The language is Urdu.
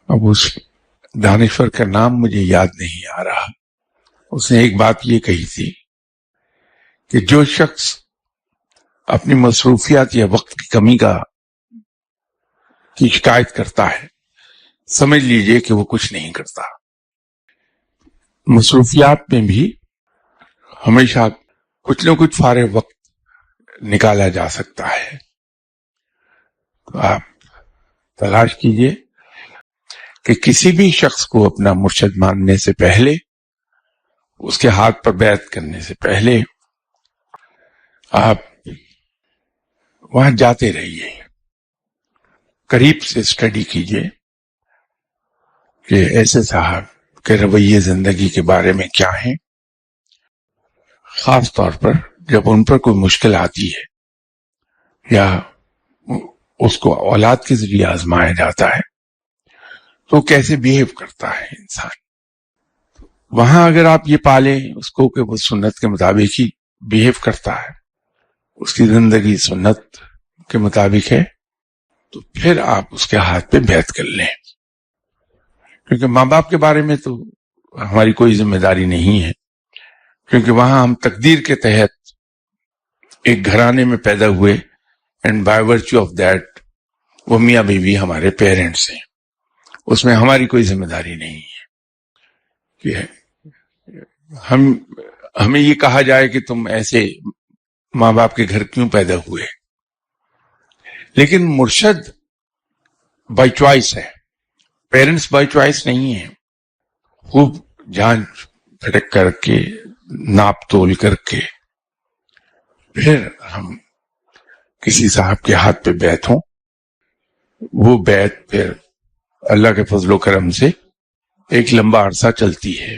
اب اس دانشور کا نام مجھے یاد نہیں آ رہا، اس نے ایک بات یہ کہی تھی کہ جو شخص اپنی مصروفیات یا وقت کی کمی کی شکایت کرتا ہے، سمجھ لیجئے کہ وہ کچھ نہیں کرتا۔ مصروفیات میں بھی ہمیشہ کچھ نہ کچھ فارغ وقت نکالا جا سکتا ہے۔ تو آپ تلاش کیجئے کہ کسی بھی شخص کو اپنا مرشد ماننے سے پہلے، اس کے ہاتھ پر بیعت کرنے سے پہلے آپ وہاں جاتے رہیے، قریب سے اسٹڈی کیجئے کہ ایسے صاحب کے رویے زندگی کے بارے میں کیا ہیں، خاص طور پر جب ان پر کوئی مشکل آتی ہے یا اس کو اولاد کے ذریعے آزمایا جاتا ہے تو کیسے بیہیو کرتا ہے انسان۔ وہاں اگر آپ یہ پالیں اس کو کہ وہ سنت کے مطابق ہی بیہیو کرتا ہے، اس کی زندگی سنت کے مطابق ہے، تو پھر آپ اس کے ہاتھ پہ بیعت کر لیں، کیونکہ ماں باپ کے بارے میں تو ہماری کوئی ذمہ داری نہیں ہے، کیونکہ وہاں ہم تقدیر کے تحت ایک گھرانے میں پیدا ہوئے، and by virtue of that وہ میاں بیوی ہمارے پیرنٹس ہیں، اس میں ہماری کوئی ذمہ داری نہیں ہے کہ ہمیں یہ کہا جائے کہ تم ایسے ماں باپ کے گھر کیوں پیدا ہوئے۔ لیکن مرشد بائی چوائس ہے، پیرنٹس بائی چوائس نہیں ہے۔ خوب جانچ پھٹک کر کے، ناپ تول کر کے پھر ہم کسی صاحب کے ہاتھ پہ بیعت ہوں، وہ بیعت پھر اللہ کے فضل و کرم سے ایک لمبا عرصہ چلتی ہے۔